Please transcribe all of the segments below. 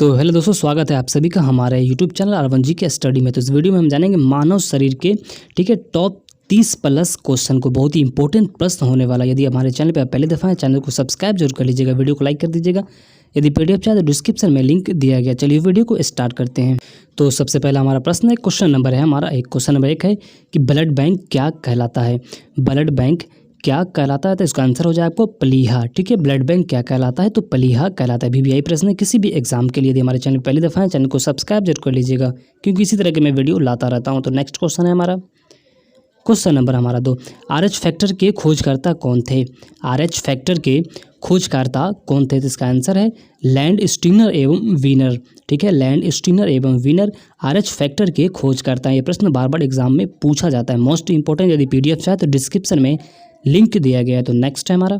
तो हेलो दोस्तों, स्वागत है आप सभी का हमारे यूट्यूब चैनल R1G के स्टडी में। तो इस वीडियो में हम जानेंगे मानव शरीर के टॉप 30 प्लस क्वेश्चन को। बहुत ही इंपॉर्टेंट प्रश्न होने वाला। यदि हमारे चैनल पे आप पहले दफ़ा है, चैनल को सब्सक्राइब जरूर कर लीजिएगा, वीडियो को लाइक कर दीजिएगा। यदि PDF चाहे तो डिस्क्रिप्शन में लिंक दिया गया। चलिए वीडियो को स्टार्ट करते हैं। तो सबसे पहला हमारा प्रश्न है, क्वेश्चन नंबर है हमारा क्वेश्चन नंबर 1 है कि ब्लड बैंक क्या कहलाता है। ब्लड बैंक क्या कहलाता है, तो इसका आंसर हो जाए आपको प्लीहा। ठीक है, ब्लड बैंक क्या कहलाता है, तो प्लीहा कहलाता है। VVI प्रश्न है किसी भी एग्जाम के लिए। यदि हमारे चैनल पहली दफ़ा है, चैनल को सब्सक्राइब जरूर कर लीजिएगा, क्योंकि इसी तरह के मैं वीडियो लाता रहता हूं। तो नेक्स्ट क्वेश्चन है हमारा, क्वेश्चन नंबर हमारा 2, RH फैक्टर के खोजकर्ता कौन थे। RH फैक्टर के खोजकर्ता कौन थे, तो इसका आंसर है लैंड स्टीनर एवं वीनर। ठीक है, लैंड स्टीनर एवं वीनर RH फैक्टर के खोजकर्ता। ये प्रश्न बार बार एग्जाम में पूछा जाता है, मोस्ट इंपॉर्टेंट। यदि PDF चाहे तो डिस्क्रिप्शन में लिंक दिया गया है। तो नेक्स्ट है हमारा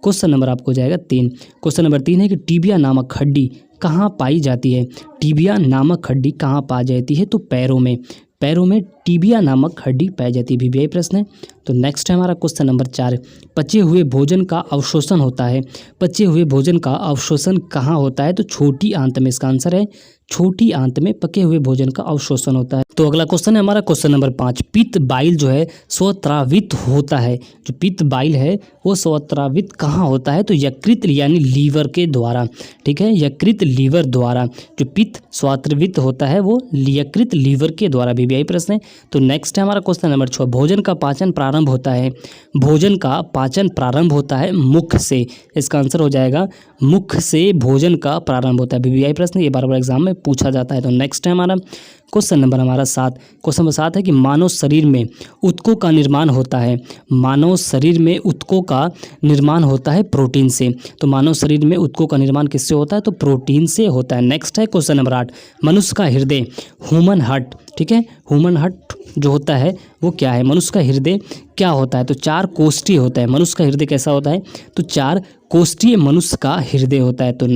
क्वेश्चन नंबर आपको जाएगा 3। क्वेश्चन नंबर 3 है कि टिबिया नामक हड्डी कहाँ पाई जाती है। टिबिया नामक हड्डी कहाँ पाई जाती है, तो पैरों में। पैरों में टिबिया नामक हड्डी पाई जाती है। VVI प्रश्न है। तो नेक्स्ट है हमारा क्वेश्चन नंबर 4, पचे हुए भोजन का अवशोषण होता है। पचे हुए भोजन का अवशोषण कहाँ होता है, तो छोटी आंत में। इसका आंसर है छोटी आंत में पके हुए भोजन का अवशोषण होता है। तो अगला क्वेश्चन है हमारा क्वेश्चन नंबर 5, पित्त बाइल जो है स्वत्रावित होता है। जो पित्त बाइल है वो स्वत्रावित कहाँ होता है, तो यकृत यानी लीवर के द्वारा। ठीक है, यकृत लीवर द्वारा जो पित्त स्वत्रावित होता है वो यकृत लीवर के द्वारा। VVI प्रश्न है। तो नेक्स्ट है हमारा क्वेश्चन नंबर 6, भोजन का पाचन प्रारंभ होता है। भोजन का पाचन प्रारंभ होता है मुख से। इसका आंसर हो जाएगा मुख से भोजन का प्रारंभ होता है। VVI प्रश्न, ये बार बार एग्जाम में पूछा जाता है। तो नेक्स्ट है हमारा क्वेश्चन नंबर हमारा 7। क्वेश्चन नंबर 7 है कि मानव शरीर में ऊतकों का निर्माण होता है। मानव शरीर में ऊतकों का निर्माण होता है प्रोटीन से। तो मानव शरीर में ऊतकों का निर्माण किससे होता है, तो प्रोटीन से होता है। नेक्स्ट है क्वेश्चन नंबर 8, मनुष्य का हृदय ह्यूमन हार्ट। ठीक है, ह्यूमन हार्ट जो होता है वो क्या है, मनुष्य का हृदय क्या होता है, तो 4 कोष्ठीय होता है। मनुष्य का हृदय कैसा होता है, तो 4 कोष्ठीय मनुष्य का हृदय होता है। तो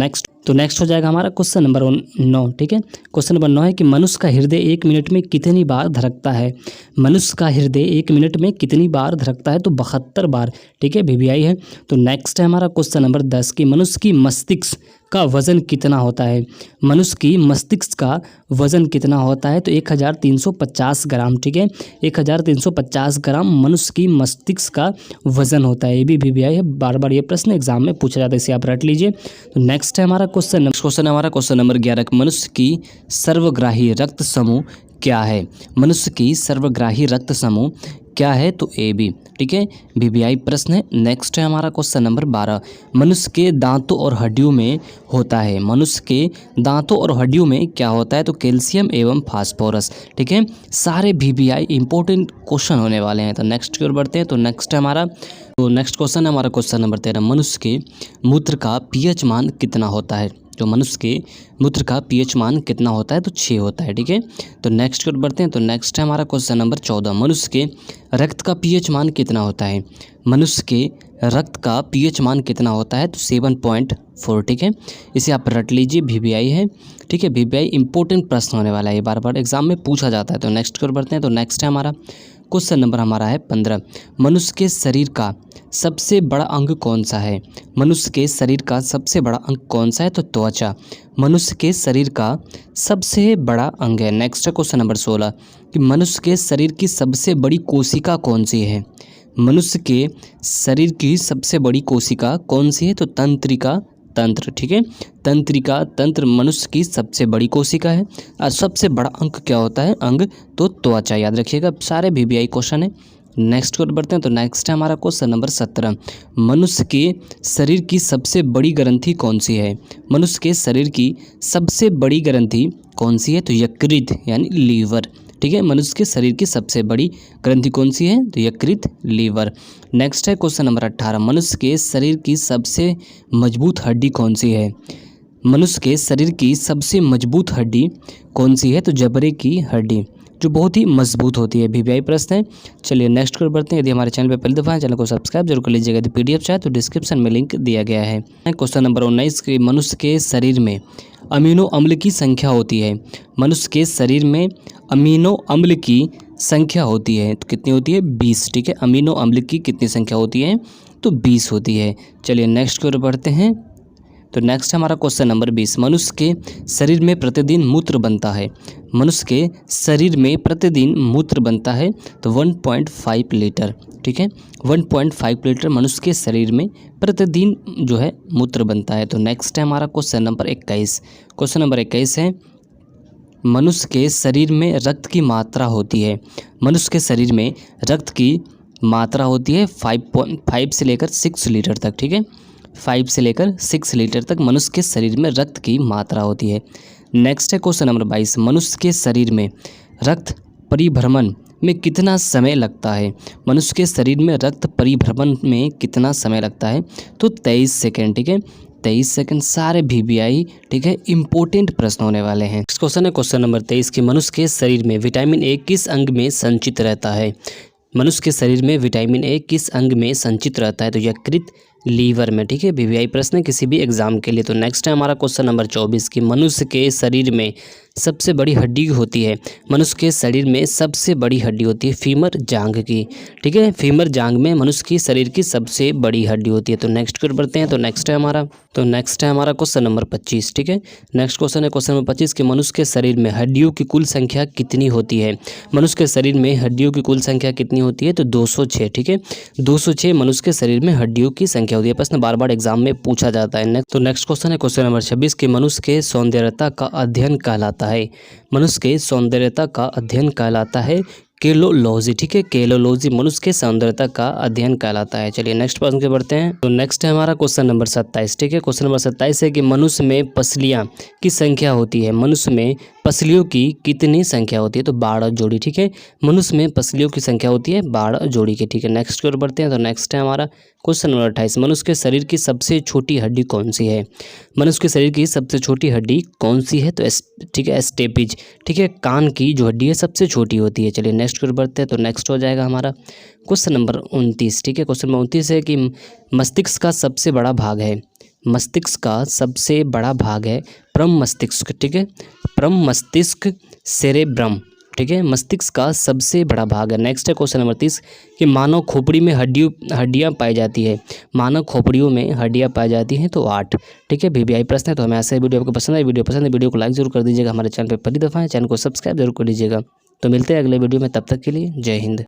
नेक्स्ट हो जाएगा हमारा क्वेश्चन नंबर 9। ठीक है, क्वेश्चन नंबर 9 है कि मनुष्य का हृदय 1 मिनट में कितनी बार धड़कता है। मनुष्य का हृदय 1 मिनट में कितनी बार धड़कता है, तो 72 बार। ठीक है, VVI है। तो नेक्स्ट है हमारा क्वेश्चन नंबर 10 कि मनुष्य की मस्तिष्क का वजन कितना होता है। मनुष्य की मस्तिष्क का वजन कितना होता है, तो 1350 ग्राम। ठीक है, 1350 ग्राम मनुष्य की मस्तिष्क का वजन होता है। ये भी VVI है, बार बार ये प्रश्न एग्जाम में पूछा जाता है, इसे आप रट लीजिए। तो नेक्स्ट है हमारा क्वेश्चन हमारा क्वेश्चन नंबर 11, मनुष्य की सर्वग्राही रक्त समूह क्या है। मनुष्य की सर्वग्राही रक्त समूह क्या है, तो AB। ठीक है, VVI प्रश्न है। नेक्स्ट है हमारा क्वेश्चन नंबर 12, मनुष्य के दांतों और हड्डियों में होता है। मनुष्य के दांतों और हड्डियों में क्या होता है, तो कैल्शियम एवं फास्फोरस। ठीक है, सारे VVI इंपॉर्टेंट क्वेश्चन होने वाले हैं। तो नेक्स्ट की ओर बढ़ते हैं। तो नेक्स्ट क्वेश्चन है हमारा क्वेश्चन नंबर 13, मनुष्य के मूत्र का pH मान कितना होता है। जो मनुष्य के मूत्र का pH मान कितना होता है, तो 6 होता है। ठीक है, तो नेक्स्ट की ओर बढ़ते हैं। तो नेक्स्ट है हमारा क्वेश्चन नंबर 14, मनुष्य के रक्त का pH मान कितना होता है। मनुष्य के रक्त का pH मान कितना होता है, तो 7.4। ठीक है, इसे आप रट लीजिए, VVI है। ठीक है, VVI इंपॉर्टेंट प्रश्न होने वाला है, बार बार एग्जाम में पूछा जाता है। तो नेक्स्ट की ओर बढ़ते हैं। तो नेक्स्ट है हमारा क्वेश्चन नंबर हमारा है 15, मनुष्य के शरीर का सबसे बड़ा अंग कौन सा है। मनुष्य के शरीर का सबसे बड़ा अंग कौन सा है, तो त्वचा मनुष्य के शरीर का सबसे बड़ा अंग है। नेक्स्ट है क्वेश्चन नंबर 16 कि मनुष्य के शरीर की सबसे बड़ी कोशिका कौन सी है। मनुष्य के शरीर की सबसे बड़ी कोशिका कौन सी है, तो तंत्रिका तंत्र। ठीक है, तंत्रिका तंत्र मनुष्य की सबसे बड़ी कोशिका है। और सबसे बड़ा अंग क्या होता है, अंग तो त्वचा। याद रखिएगा, सारे VVI क्वेश्चन है। नेक्स्ट को बढ़ते हैं। तो नेक्स्ट है हमारा क्वेश्चन नंबर 17, मनुष्य के शरीर की सबसे बड़ी ग्रंथि कौन सी है। मनुष्य के शरीर की सबसे बड़ी ग्रंथि कौन सी है, तो यकृत यानी लीवर। ठीक है, मनुष्य के शरीर की सबसे बड़ी ग्रंथि कौन सी है, तो यकृत लीवर। नेक्स्ट है क्वेश्चन नंबर 18, मनुष्य के शरीर की सबसे मजबूत हड्डी कौन सी है। मनुष्य के शरीर की सबसे मजबूत हड्डी कौन सी है, तो जबड़े की हड्डी, जो बहुत ही मजबूत होती है। VVI प्रश्न है। चलिए नेक्स्ट कर बढ़ते हैं। यदि हमारे चैनल पर पहली दफ़ा है, चैनल को सब्सक्राइब जरूर कर लीजिएगा। यदि PDF चाहे तो डिस्क्रिप्शन में लिंक दिया गया है। क्वेश्चन नंबर 19 के मनुष्य के शरीर में अमीनो अम्ल की संख्या होती है। मनुष्य के शरीर में अमीनो अम्ल की संख्या होती है, तो कितनी होती है, 20। ठीक है, अमीनो अम्ल की कितनी संख्या होती है, तो 20 होती है। चलिए नेक्स्ट की ओर बढ़ते हैं। तो नेक्स्ट है हमारा क्वेश्चन नंबर 20, मनुष्य के शरीर में प्रतिदिन मूत्र बनता है। मनुष्य के शरीर में प्रतिदिन मूत्र बनता है तो 1.5 लीटर, ठीक है, 1.5 लीटर मनुष्य के शरीर में प्रतिदिन जो है मूत्र बनता है। तो नेक्स्ट है हमारा क्वेश्चन नंबर 21। क्वेश्चन नंबर 21 है, मनुष्य के शरीर में रक्त की मात्रा होती है। मनुष्य के शरीर में रक्त की मात्रा होती है 5 से लेकर 6 लीटर तक, ठीक है, 5 से लेकर 6 लीटर तक मनुष्य के शरीर में रक्त की मात्रा होती है। नेक्स्ट है क्वेश्चन नंबर 22, मनुष्य के शरीर में रक्त परिभ्रमण में कितना समय लगता है। मनुष्य के शरीर में रक्त परिभ्रमण में कितना समय लगता है तो 23 सेकेंड, ठीक है, 23 सेकंड। सारे VBI, ठीक है, इंपॉर्टेंट प्रश्न होने वाले हैं। नेक्स्ट क्वेश्चन है क्वेश्चन नंबर 23 कि मनुष्य के शरीर में विटामिन ए किस अंग में संचित रहता है। मनुष्य के शरीर में विटामिन ए किस अंग में संचित रहता है तो यकृत, लीवर में, ठीक है, VBI प्रश्न है किसी भी एग्जाम के लिए। तो नेक्स्ट है हमारा क्वेश्चन नंबर 24 कि मनुष्य के शरीर में सबसे बड़ी हड्डी होती है। मनुष्य के शरीर में सबसे बड़ी हड्डी होती है फीमर जांघ की, ठीक है, फीमर जांघ में मनुष्य की शरीर की सबसे बड़ी हड्डी होती है। तो नेक्स्ट कर बढ़ते हैं। तो नेक्स्ट है हमारा क्वेश्चन नंबर 25, ठीक है, नेक्स्ट क्वेश्चन है क्वेश्चन नंबर 25 कि मनुष्य के शरीर में हड्डियों की कुल संख्या कितनी होती है। मनुष्य के शरीर में हड्डियों की कुल संख्या कितनी होती है तो 206, ठीक है, 206 मनुष्य के शरीर में हड्डियों की संख्या होती है। प्रश्न बार बार एग्जाम में पूछा जाता है। तो नेक्स्ट क्वेश्चन है क्वेश्चन नंबर 26 कि मनुष्य के सौंदर्यता का अध्ययन कहलाता है। मनुष्य के सौंदर्यता का अध्ययन कहलाता है केलोलॉजी, ठीक है, केलोलॉजी मनुष्य के सौंदर्यता का अध्ययन कहलाता है। चलिए नेक्स्ट प्रश्न के बढ़ते हैं। तो नेक्स्ट है हमारा क्वेश्चन नंबर 27, ठीक है, क्वेश्चन नंबर 27 है कि मनुष्य में पसलियां की संख्या होती है। मनुष्य में पसलियों की कितनी संख्या होती है तो 12 जोड़ी, ठीक है, मनुष्य में पसलियों की संख्या होती है 12 जोड़ी की, ठीक है। नेक्स्ट की ओर बढ़ते हैं। तो नेक्स्ट है हमारा क्वेश्चन नंबर 28, मनुष्य के शरीर की सबसे छोटी हड्डी कौन सी है। मनुष्य के शरीर की सबसे छोटी हड्डी कौन सी है तो ठीक है, स्टेपिज, ठीक है, कान की जो हड्डी है सबसे छोटी होती है। चलिए नेक्स्ट की ओर बढ़ते हैं। तो नेक्स्ट हो जाएगा हमारा क्वेश्चन नंबर 29, ठीक है, क्वेश्चन नंबर 29 है कि मस्तिष्क का सबसे बड़ा भाग है। मस्तिष्क का सबसे बड़ा भाग है परम मस्तिष्क, ठीक है, परम मस्तिष्क, सेरेब्रम, ठीक है, मस्तिष्क का सबसे बड़ा भाग है। नेक्स्ट है क्वेश्चन नंबर 30 कि मानव खोपड़ी में हड्डियां पाई जाती है। मानव खोपड़ियों में हड्डियां पाई जाती हैं तो 8, ठीक है, VBI प्रश्न है। तो हमें ऐसे वीडियो आपको पसंद है, वीडियो को लाइक जरूर कर दीजिएगा। हमारे चैनल पर पहली दफ़ा है, चैनल को सब्सक्राइब जरूर कर लीजिएगा। तो मिलते हैं अगले वीडियो में, तब तक के लिए जय हिंद।